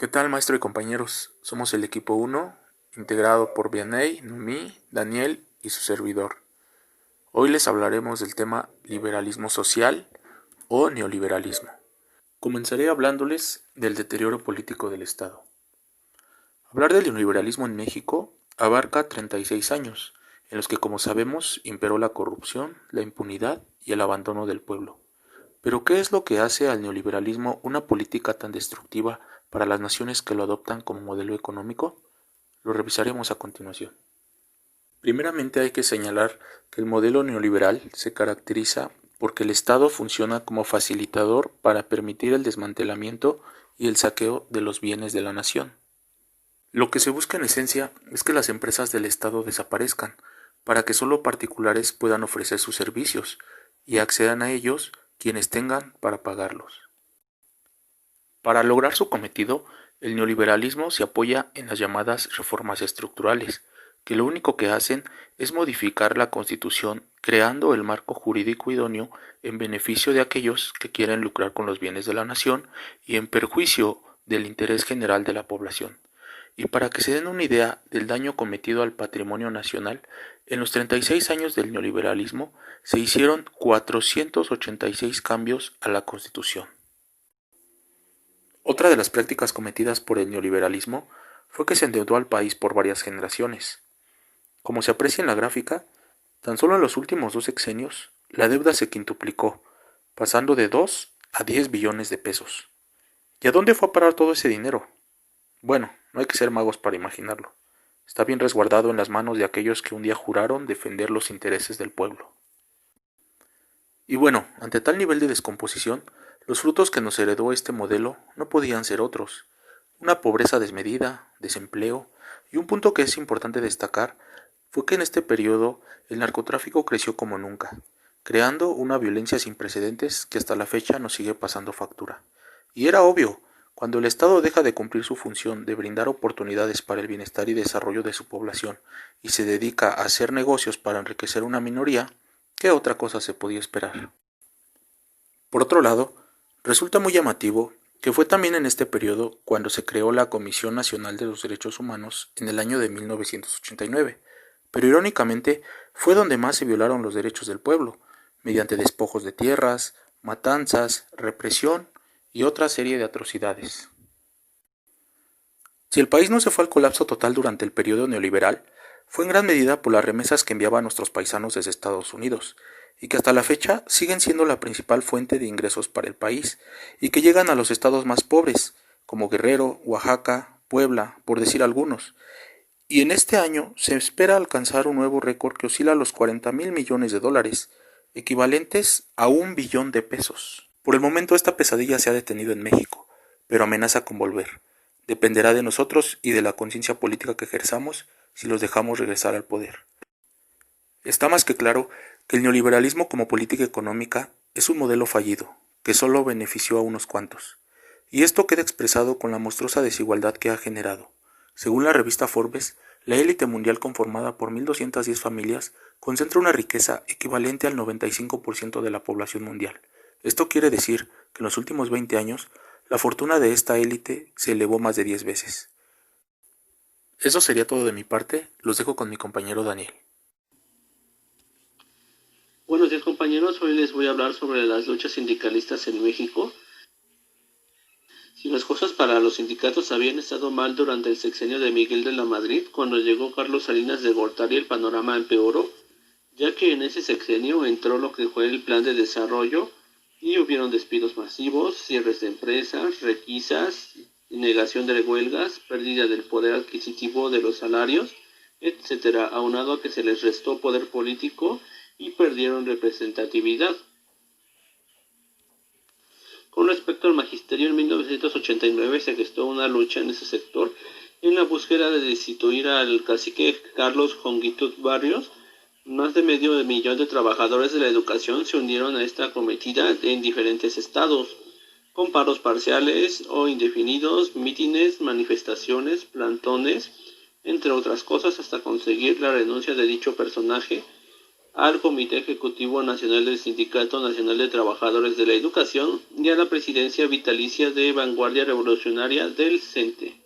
¿Qué tal, maestro y compañeros? Somos el equipo 1, integrado por Vianey, Numi, Daniel y su servidor. Hoy les hablaremos del tema liberalismo social o neoliberalismo. Comenzaré hablándoles del deterioro político del Estado. Hablar del neoliberalismo en México abarca 36 años, en los que, como sabemos, imperó la corrupción, la impunidad y el abandono del pueblo. Pero ¿qué es lo que hace al neoliberalismo una política tan destructiva para las naciones que lo adoptan como modelo económico? Lo revisaremos a continuación. Primeramente hay que señalar que el modelo neoliberal se caracteriza porque el Estado funciona como facilitador para permitir el desmantelamiento y el saqueo de los bienes de la nación. Lo que se busca en esencia es que las empresas del Estado desaparezcan, para que solo particulares puedan ofrecer sus servicios y accedan a ellos quienes tengan para pagarlos. Para lograr su cometido, el neoliberalismo se apoya en las llamadas reformas estructurales, que lo único que hacen es modificar la Constitución creando el marco jurídico idóneo en beneficio de aquellos que quieren lucrar con los bienes de la nación y en perjuicio del interés general de la población. Y para que se den una idea del daño cometido al patrimonio nacional, en los 36 años del neoliberalismo se hicieron 486 cambios a la Constitución. Otra de las prácticas cometidas por el neoliberalismo fue que se endeudó al país por varias generaciones. Como se aprecia en la gráfica, tan solo en los últimos 2 sexenios, la deuda se quintuplicó, pasando de 2 a 10 billones de pesos. ¿Y a dónde fue a parar todo ese dinero? Bueno, no hay que ser magos para imaginarlo. Está bien resguardado en las manos de aquellos que un día juraron defender los intereses del pueblo. Y bueno, ante tal nivel de descomposición, los frutos que nos heredó este modelo no podían ser otros. Una pobreza desmedida, desempleo, y un punto que es importante destacar fue que en este periodo el narcotráfico creció como nunca, creando una violencia sin precedentes que hasta la fecha nos sigue pasando factura. Y era obvio, cuando el Estado deja de cumplir su función de brindar oportunidades para el bienestar y desarrollo de su población y se dedica a hacer negocios para enriquecer una minoría, ¿qué otra cosa se podía esperar? Por otro lado, resulta muy llamativo que fue también en este periodo cuando se creó la Comisión Nacional de los Derechos Humanos en el año de 1989, pero irónicamente fue donde más se violaron los derechos del pueblo, mediante despojos de tierras, matanzas, represión y otra serie de atrocidades. Si el país no se fue al colapso total durante el periodo neoliberal, fue en gran medida por las remesas que enviaban nuestros paisanos desde Estados Unidos, y que hasta la fecha siguen siendo la principal fuente de ingresos para el país, y que llegan a los estados más pobres, como Guerrero, Oaxaca, Puebla, por decir algunos. Y en este año se espera alcanzar un nuevo récord que oscila a los 40.000 millones de dólares, equivalentes a 1 billón de pesos. Por el momento esta pesadilla se ha detenido en México, pero amenaza con volver. Dependerá de nosotros y de la conciencia política que ejerzamos si los dejamos regresar al poder. Está más que claro que el neoliberalismo como política económica es un modelo fallido, que solo benefició a unos cuantos. Y esto queda expresado con la monstruosa desigualdad que ha generado. Según la revista Forbes, la élite mundial conformada por 1.210 familias concentra una riqueza equivalente al 95% de la población mundial. Esto quiere decir que en los últimos 20 años, la fortuna de esta élite se elevó más de 10 veces. Eso sería todo de mi parte, los dejo con mi compañero Daniel. Buenos días compañeros, hoy les voy a hablar sobre las luchas sindicalistas en México. Si las cosas para los sindicatos habían estado mal durante el sexenio de Miguel de la Madrid, cuando llegó Carlos Salinas de Gortari el panorama empeoró, ya que en ese sexenio entró lo que fue el plan de desarrollo y hubieron despidos masivos, cierres de empresas, requisas, negación de huelgas, pérdida del poder adquisitivo de los salarios, etcétera, aunado a que se les restó poder político y perdieron representatividad. Con respecto al magisterio, en 1989 se gestó una lucha en ese sector en la búsqueda de destituir al cacique Carlos Jonguitut Barrios. Más de medio millón de trabajadores de la educación se unieron a esta acometida en diferentes estados, con paros parciales o indefinidos, mítines, manifestaciones, plantones, entre otras cosas, hasta conseguir la renuncia de dicho personaje al Comité Ejecutivo Nacional del Sindicato Nacional de Trabajadores de la Educación y a la presidencia vitalicia de Vanguardia Revolucionaria del CENTE.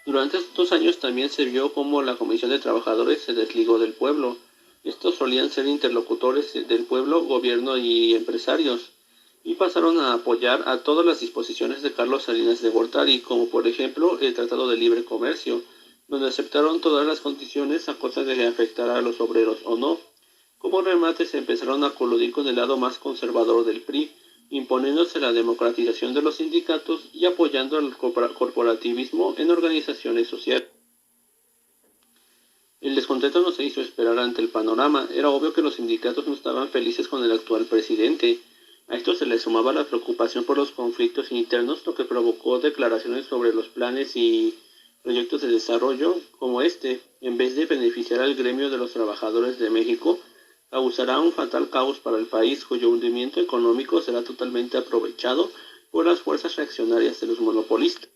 Durante estos años también se vio cómo la Comisión de Trabajadores se desligó del pueblo. Estos solían ser interlocutores del pueblo, gobierno y empresarios, y pasaron a apoyar a todas las disposiciones de Carlos Salinas de Gortari, como por ejemplo el Tratado de Libre Comercio, donde aceptaron todas las condiciones a costa de que afectara a los obreros o no. Como remate se empezaron a coludir con el lado más conservador del PRI, imponiéndose la democratización de los sindicatos y apoyando el corporativismo en organizaciones sociales. El descontento no se hizo esperar ante el panorama. Era obvio que los sindicatos no estaban felices con el actual presidente. A esto se le sumaba la preocupación por los conflictos internos, lo que provocó declaraciones sobre los planes y proyectos de desarrollo como este, en vez de beneficiar al gremio de los trabajadores de México, causará un fatal caos para el país, cuyo hundimiento económico será totalmente aprovechado por las fuerzas reaccionarias de los monopolistas.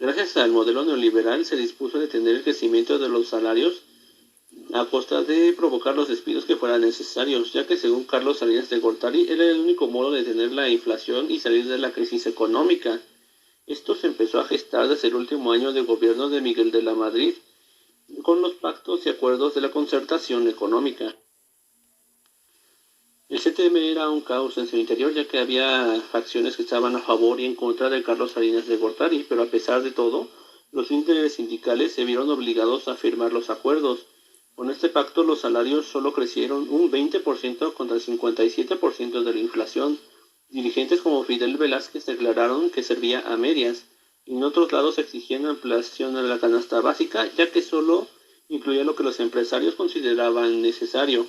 Gracias al modelo neoliberal se dispuso a detener el crecimiento de los salarios a costa de provocar los despidos que fueran necesarios, ya que según Carlos Salinas de Gortari era el único modo de detener la inflación y salir de la crisis económica. Esto se empezó a gestar desde el último año de gobierno de Miguel de la Madrid, con los pactos y acuerdos de la concertación económica. El CTM era un caos en su interior, ya que había facciones que estaban a favor y en contra de Carlos Salinas de Gortari, pero a pesar de todo, los líderes sindicales se vieron obligados a firmar los acuerdos. Con este pacto los salarios solo crecieron un 20% contra el 57% de la inflación. Dirigentes como Fidel Velázquez declararon que servía a medias, y en otros lados exigían ampliación a la canasta básica, ya que solo incluía lo que los empresarios consideraban necesario.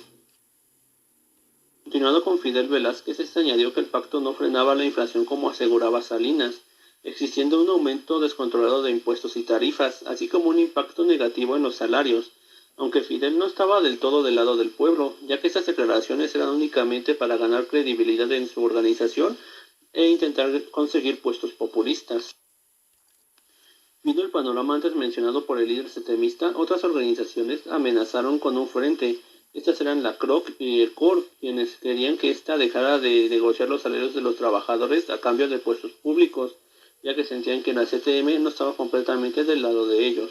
Continuando con Fidel Velázquez, se añadió que el pacto no frenaba la inflación como aseguraba Salinas, existiendo un aumento descontrolado de impuestos y tarifas, así como un impacto negativo en los salarios, aunque Fidel no estaba del todo del lado del pueblo, ya que estas declaraciones eran únicamente para ganar credibilidad en su organización e intentar conseguir puestos populistas. Viendo el panorama antes mencionado por el líder setemista, otras organizaciones amenazaron con un frente. Estas eran la CROC y el COR, quienes querían que ésta dejara de negociar los salarios de los trabajadores a cambio de puestos públicos, ya que sentían que la CTM no estaba completamente del lado de ellos.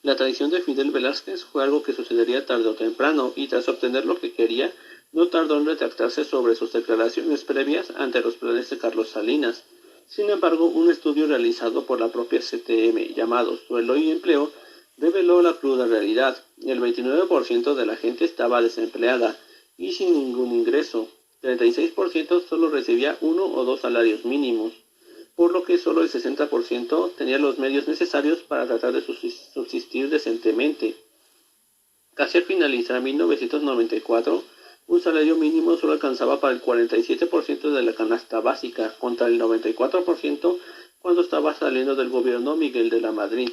La traición de Fidel Velázquez fue algo que sucedería tarde o temprano, y tras obtener lo que quería, no tardó en retractarse sobre sus declaraciones previas ante los planes de Carlos Salinas. Sin embargo, un estudio realizado por la propia CTM, llamado Sueldo y Empleo, reveló la cruda realidad. El 29% de la gente estaba desempleada y sin ningún ingreso. 36% solo recibía uno o dos salarios mínimos, por lo que solo el 60% tenía los medios necesarios para tratar de subsistir decentemente. Casi al finalizar 1994, un salario mínimo solo alcanzaba para el 47% de la canasta básica, contra el 94% cuando estaba saliendo del gobierno Miguel de la Madrid.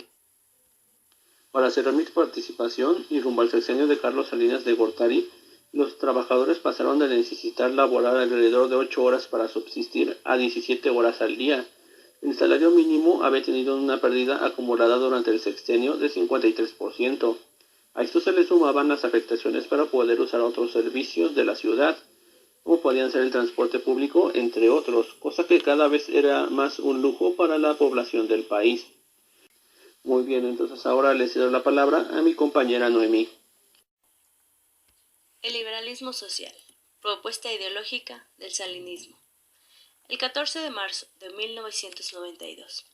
Para cerrar mi participación y rumbo al sexenio de Carlos Salinas de Gortari, los trabajadores pasaron de necesitar laborar alrededor de 8 horas para subsistir a 17 horas al día. El salario mínimo había tenido una pérdida acumulada durante el sexenio de 53%. A esto se le sumaban las afectaciones para poder usar otros servicios de la ciudad, como podían ser el transporte público, entre otros, cosa que cada vez era más un lujo para la población del país. Muy bien, entonces ahora le cedo la palabra a mi compañera Noemí. El liberalismo social, propuesta ideológica del salinismo. El 14 de marzo de 1992,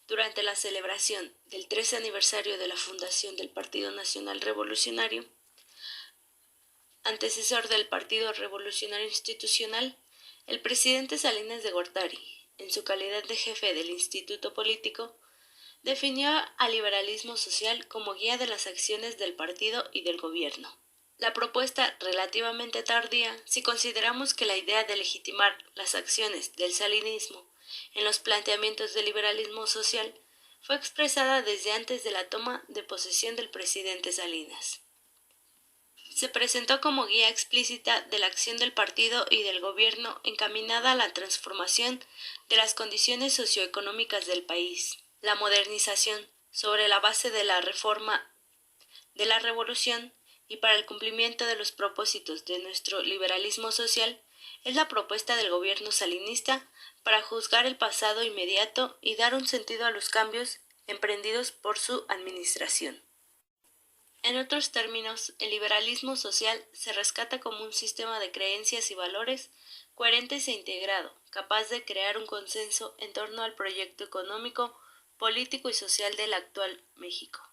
durante la celebración del 13 aniversario de la fundación del Partido Nacional Revolucionario, antecesor del Partido Revolucionario Institucional, el presidente Salinas de Gortari, en su calidad de jefe del Instituto Político, definió al liberalismo social como guía de las acciones del partido y del gobierno. La propuesta, relativamente tardía, si consideramos que la idea de legitimar las acciones del salinismo en los planteamientos del liberalismo social fue expresada desde antes de la toma de posesión del presidente Salinas. Se presentó como guía explícita de la acción del partido y del gobierno encaminada a la transformación de las condiciones socioeconómicas del país, la modernización, sobre la base de la reforma de la revolución y para el cumplimiento de los propósitos de nuestro liberalismo social es la propuesta del gobierno salinista para juzgar el pasado inmediato y dar un sentido a los cambios emprendidos por su administración. En otros términos, el liberalismo social se rescata como un sistema de creencias y valores coherentes e integrado, capaz de crear un consenso en torno al proyecto económico, político y social del actual México.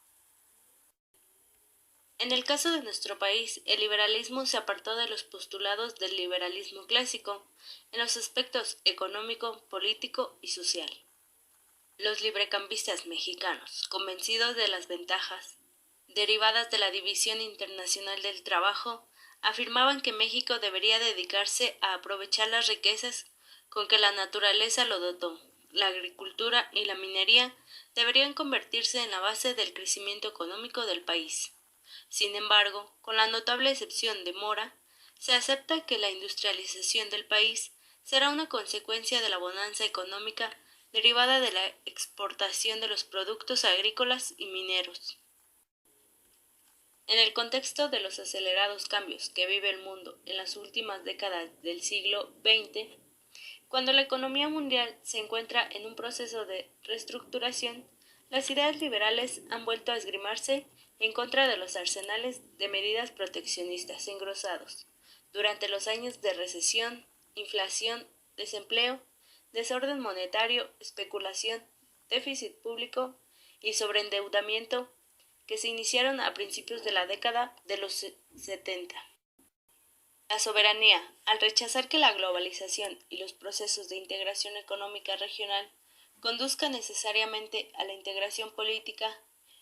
En el caso de nuestro país, el liberalismo se apartó de los postulados del liberalismo clásico en los aspectos económico, político y social. Los librecambistas mexicanos, convencidos de las ventajas derivadas de la División Internacional del Trabajo, afirmaban que México debería dedicarse a aprovechar las riquezas con que la naturaleza lo dotó. La agricultura y la minería deberían convertirse en la base del crecimiento económico del país. Sin embargo, con la notable excepción de Mora, se acepta que la industrialización del país será una consecuencia de la bonanza económica derivada de la exportación de los productos agrícolas y mineros. En el contexto de los acelerados cambios que vive el mundo en las últimas décadas del siglo XX, cuando la economía mundial se encuentra en un proceso de reestructuración, las ideas liberales han vuelto a esgrimarse en contra de los arsenales de medidas proteccionistas engrosados durante los años de recesión, inflación, desempleo, desorden monetario, especulación, déficit público y sobreendeudamiento que se iniciaron a principios de la década de los 70. La soberanía, al rechazar que la globalización y los procesos de integración económica regional conduzcan necesariamente a la integración política,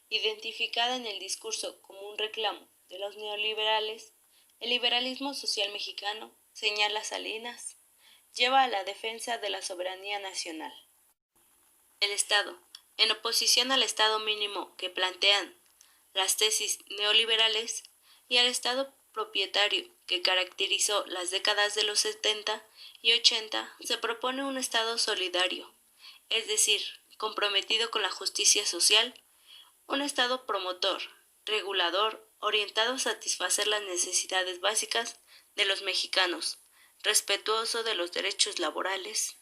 identificada en el discurso como un reclamo de los neoliberales, el liberalismo social mexicano, señala Salinas, lleva a la defensa de la soberanía nacional. El Estado, en oposición al Estado mínimo que plantean las tesis neoliberales y al Estado propietario que caracterizó las décadas de los 70 y 80, se propone un Estado solidario, es decir, comprometido con la justicia social, un Estado promotor, regulador, orientado a satisfacer las necesidades básicas de los mexicanos, respetuoso de los derechos laborales.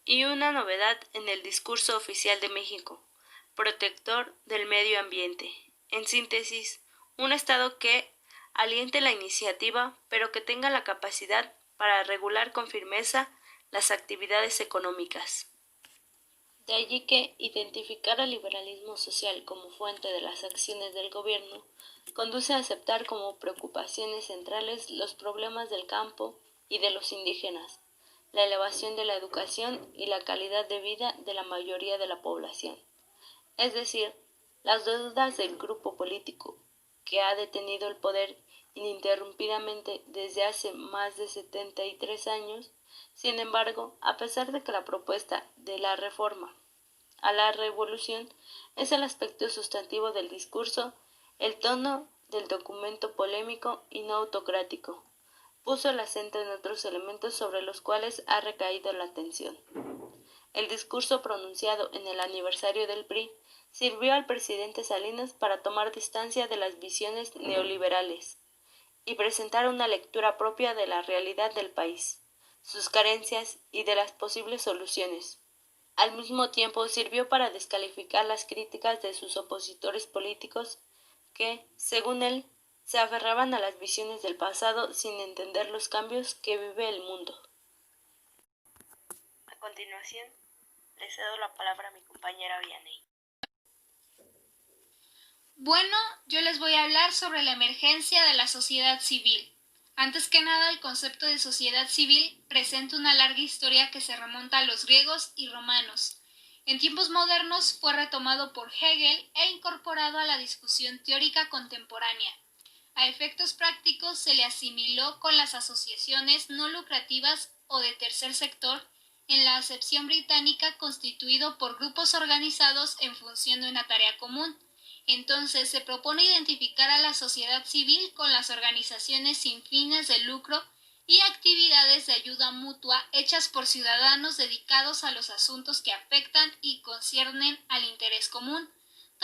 Y una novedad en el discurso oficial de México, protector del medio ambiente. En síntesis, un Estado que aliente la iniciativa, pero que tenga la capacidad para regular con firmeza las actividades económicas. De allí que identificar al liberalismo social como fuente de las acciones del gobierno conduce a aceptar como preocupaciones centrales los problemas del campo y de los indígenas, la elevación de la educación y la calidad de vida de la mayoría de la población, es decir, las deudas del grupo político que ha detenido el poder ininterrumpidamente desde hace más de 73 años. Sin embargo, a pesar de que la propuesta de la reforma a la revolución es el aspecto sustantivo del discurso, el tono del documento polémico y no autocrático puso el acento en otros elementos sobre los cuales ha recaído la atención. El discurso pronunciado en el aniversario del PRI sirvió al presidente Salinas para tomar distancia de las visiones neoliberales y presentar una lectura propia de la realidad del país, sus carencias y de las posibles soluciones. Al mismo tiempo sirvió para descalificar las críticas de sus opositores políticos que, según él, se aferraban a las visiones del pasado sin entender los cambios que vive el mundo. A continuación, le cedo la palabra a mi compañera Vianney. Bueno, yo les voy a hablar sobre la emergencia de la sociedad civil. Antes que nada, el concepto de sociedad civil presenta una larga historia que se remonta a los griegos y romanos. En tiempos modernos fue retomado por Hegel e incorporado a la discusión teórica contemporánea. A efectos prácticos se le asimiló con las asociaciones no lucrativas o de tercer sector en la acepción británica, constituido por grupos organizados en función de una tarea común. Entonces se propone identificar a la sociedad civil con las organizaciones sin fines de lucro y actividades de ayuda mutua hechas por ciudadanos dedicados a los asuntos que afectan y conciernen al interés común.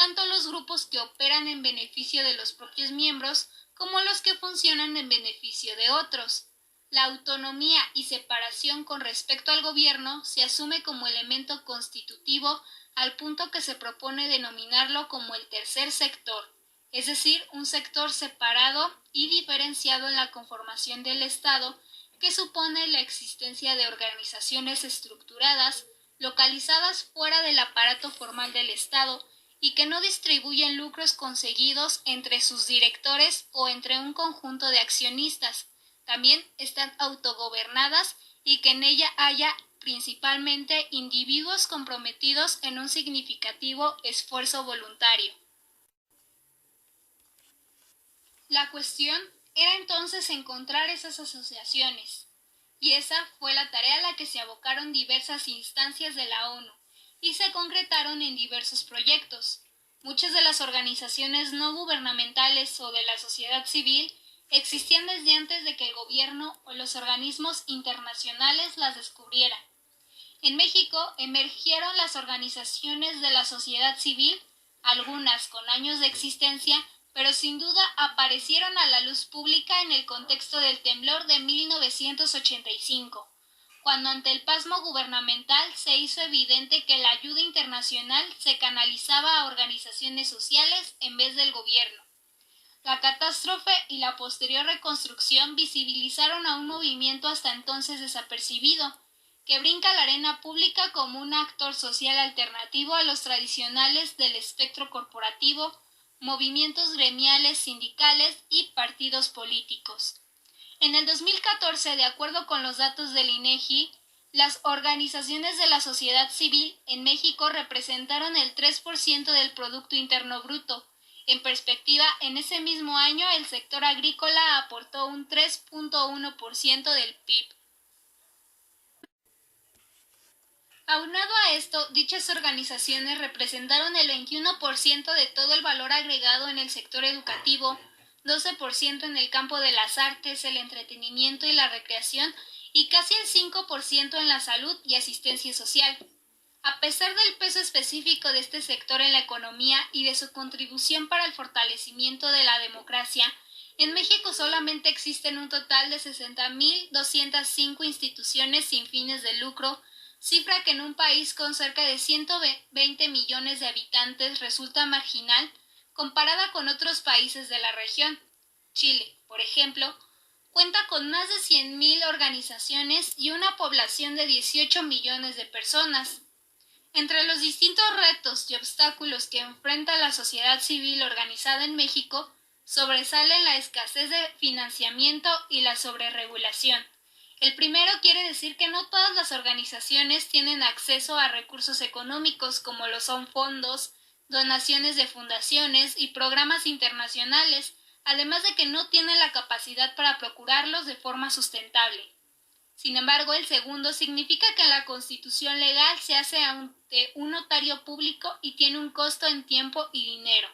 tanto los grupos que operan en beneficio de los propios miembros como los que funcionan en beneficio de otros. La autonomía y separación con respecto al gobierno se asume como elemento constitutivo al punto que se propone denominarlo como el tercer sector, es decir, un sector separado y diferenciado en la conformación del Estado, que supone la existencia de organizaciones estructuradas, localizadas fuera del aparato formal del Estado y que no distribuyen lucros conseguidos entre sus directores o entre un conjunto de accionistas. También están autogobernadas y que en ella haya principalmente individuos comprometidos en un significativo esfuerzo voluntario. La cuestión era entonces encontrar esas asociaciones, y esa fue la tarea a la que se abocaron diversas instancias de la ONU, y se concretaron en diversos proyectos. Muchas de las organizaciones no gubernamentales o de la sociedad civil existían desde antes de que el gobierno o los organismos internacionales las descubrieran. En México emergieron las organizaciones de la sociedad civil, algunas con años de existencia, pero sin duda aparecieron a la luz pública en el contexto del temblor de 1985, cuando ante el pasmo gubernamental se hizo evidente que la ayuda internacional se canalizaba a organizaciones sociales en vez del gobierno. La catástrofe y la posterior reconstrucción visibilizaron a un movimiento hasta entonces desapercibido, que brinca la arena pública como un actor social alternativo a los tradicionales del espectro corporativo, movimientos gremiales, sindicales y partidos políticos. En el 2014, de acuerdo con los datos del INEGI, las organizaciones de la sociedad civil en México representaron el 3% del Producto Interno Bruto. En perspectiva, en ese mismo año el sector agrícola aportó un 3.1% del PIB. Aunado a esto, dichas organizaciones representaron el 21% de todo el valor agregado en el sector educativo, 12% en el campo de las artes, el entretenimiento y la recreación, y casi el 5% en la salud y asistencia social. A pesar del peso específico de este sector en la economía y de su contribución para el fortalecimiento de la democracia, en México solamente existen un total de 60.205 instituciones sin fines de lucro, cifra que en un país con cerca de 120 millones de habitantes resulta marginal comparada con otros países de la región. Chile, por ejemplo, cuenta con más de 100.000 organizaciones y una población de 18 millones de personas. Entre los distintos retos y obstáculos que enfrenta la sociedad civil organizada en México, sobresalen la escasez de financiamiento y la sobreregulación. El primero quiere decir que no todas las organizaciones tienen acceso a recursos económicos como lo son fondos, donaciones de fundaciones y programas internacionales, además de que no tienen la capacidad para procurarlos de forma sustentable. Sin embargo, el segundo significa que la constitución legal se hace ante un notario público y tiene un costo en tiempo y dinero.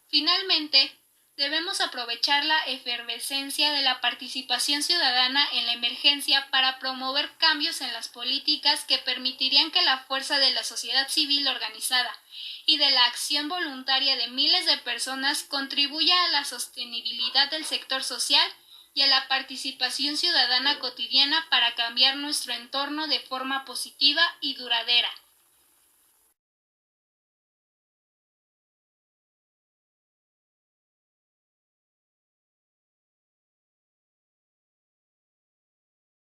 Finalmente, debemos aprovechar la efervescencia de la participación ciudadana en la emergencia para promover cambios en las políticas que permitirían que la fuerza de la sociedad civil organizada y de la acción voluntaria de miles de personas contribuya a la sostenibilidad del sector social y a la participación ciudadana cotidiana para cambiar nuestro entorno de forma positiva y duradera.